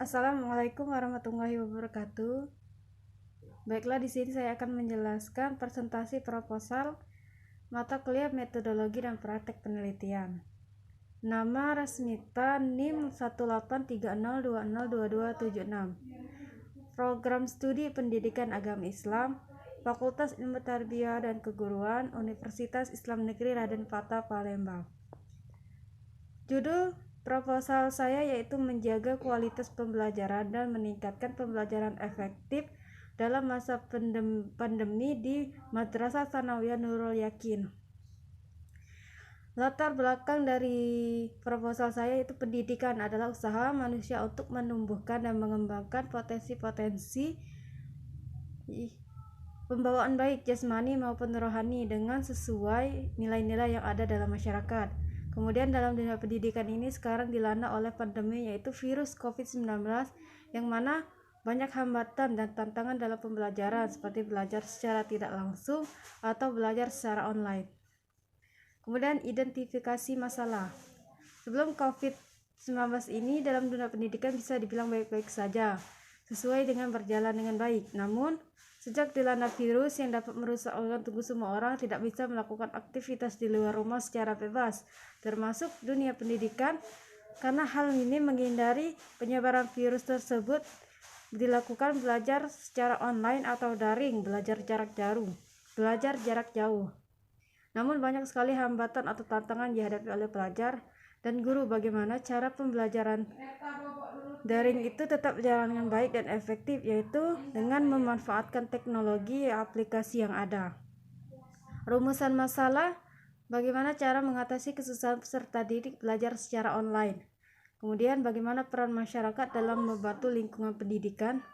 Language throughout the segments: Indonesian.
Assalamualaikum warahmatullahi wabarakatuh. Baiklah, di sini saya akan menjelaskan presentasi proposal mata kuliah metodologi dan praktek penelitian. Nama Rasmita NIM 18302022276. Program Studi Pendidikan Agama Islam, Fakultas Ilmu Tarbiyah dan Keguruan, Universitas Islam Negeri Raden Fatah, Palembang. Judul proposal saya yaitu menjaga kualitas pembelajaran dan meningkatkan pembelajaran efektif dalam masa pandemi di Madrasah Tsanawiyah Nurul Yakin. Latar belakang dari proposal saya itu pendidikan adalah usaha manusia untuk menumbuhkan dan mengembangkan potensi-potensi pembawaan baik jasmani maupun rohani dengan sesuai nilai-nilai yang ada dalam masyarakat. Kemudian dalam dunia pendidikan ini sekarang dilanda oleh pandemi yaitu virus COVID-19 yang mana banyak hambatan dan tantangan dalam pembelajaran seperti belajar secara tidak langsung atau belajar secara online. Kemudian identifikasi masalah. Sebelum COVID-19 ini dalam dunia pendidikan bisa dibilang baik-baik saja, sesuai dengan berjalan dengan baik. Namun sejak dilanda virus yang dapat merusak organ tubuh semua orang tidak bisa melakukan aktivitas di luar rumah secara bebas, termasuk dunia pendidikan. Karena hal ini menghindari penyebaran virus tersebut, dilakukan belajar secara online atau daring, belajar jarak jauh. Namun banyak sekali hambatan atau tantangan dihadapi oleh pelajar dan guru. Bagaimana cara pembelajaran daring itu tetap berjalan dengan baik dan efektif, yaitu dengan memanfaatkan teknologi aplikasi yang ada. Rumusan masalah, bagaimana cara mengatasi kesusahan peserta didik belajar secara online. Kemudian bagaimana peran masyarakat dalam membantu lingkungan pendidikan.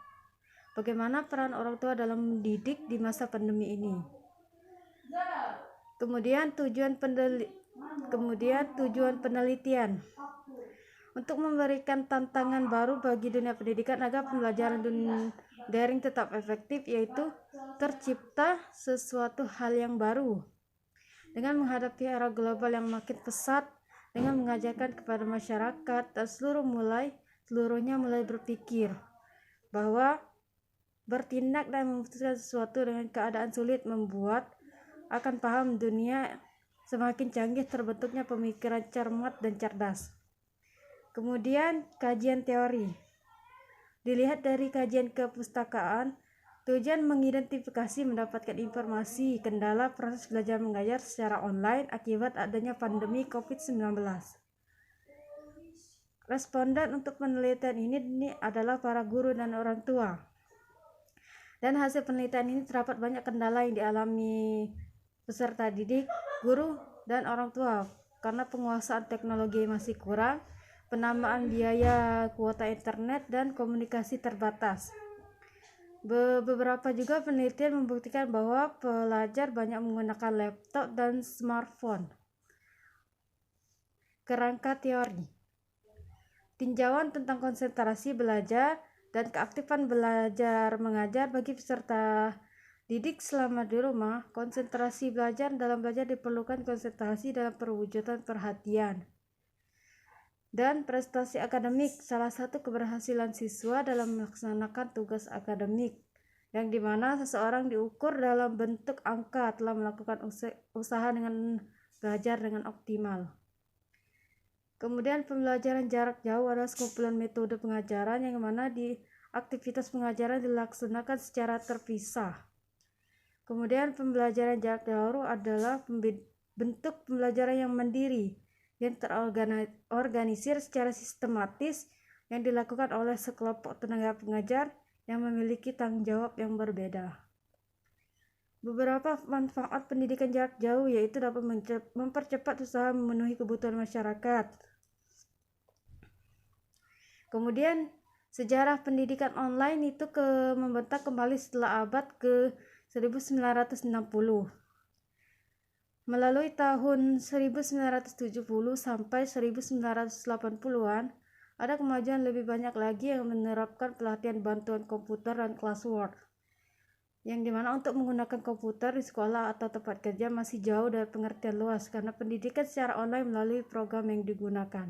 Bagaimana peran orang tua dalam mendidik di masa pandemi ini. Kemudian tujuan penelitian untuk memberikan tantangan baru bagi dunia pendidikan agar pembelajaran daring tetap efektif, yaitu tercipta sesuatu hal yang baru dengan menghadapi era global yang makin pesat, dengan mengajarkan kepada masyarakat dan seluruhnya mulai berpikir bahwa bertindak dan memutuskan sesuatu dengan keadaan sulit membuat akan paham dunia semakin canggih, terbentuknya pemikiran cermat dan cerdas. Kemudian kajian teori. Dilihat dari kajian kepustakaan, tujuan mengidentifikasi mendapatkan informasi kendala proses belajar mengajar secara online akibat adanya pandemi COVID-19. Responden untuk penelitian ini adalah para guru dan orang tua. Dan hasil penelitian ini terdapat banyak kendala yang dialami peserta didik, guru, dan orang tua karena penguasaan teknologi masih kurang, penambahan biaya kuota internet, dan komunikasi terbatas. Beberapa juga penelitian membuktikan bahwa pelajar banyak menggunakan laptop dan smartphone. Kerangka teori. Tinjauan tentang konsentrasi belajar dan keaktifan belajar mengajar bagi peserta didik selama di rumah. Konsentrasi belajar dalam belajar diperlukan konsentrasi dalam perwujudan perhatian dan prestasi akademik. Salah satu keberhasilan siswa dalam melaksanakan tugas akademik yang dimana seseorang diukur dalam bentuk angka telah melakukan usaha dengan belajar dengan optimal. Kemudian pembelajaran jarak jauh adalah sekumpulan metode pengajaran yang mana di aktivitas pengajaran dilaksanakan secara terpisah. Kemudian pembelajaran jarak jauh adalah bentuk pembelajaran yang mandiri, yang terorganisir secara sistematis, yang dilakukan oleh sekelompok tenaga pengajar yang memiliki tanggung jawab yang berbeda. Beberapa manfaat pendidikan jarak jauh yaitu dapat mempercepat usaha memenuhi kebutuhan masyarakat. Kemudian sejarah pendidikan online itu membentak kembali setelah abad ke 1960. Melalui tahun 1970 sampai 1980-an, ada kemajuan lebih banyak lagi yang menerapkan pelatihan bantuan komputer dan classwork, yang dimana untuk menggunakan komputer di sekolah atau tempat kerja masih jauh dari pengertian luas karena pendidikan secara online melalui program yang digunakan.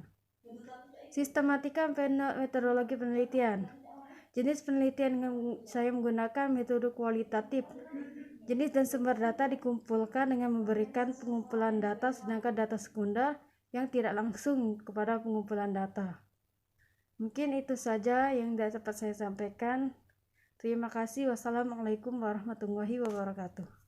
Sistematika metodologi penelitian. Jenis penelitian yang saya menggunakan metode kualitatif. Jenis dan sumber data dikumpulkan dengan memberikan pengumpulan data, sedangkan data sekunder yang tidak langsung kepada pengumpulan data. Mungkin itu saja yang dapat saya sampaikan. Terima kasih. Wassalamualaikum warahmatullahi wabarakatuh.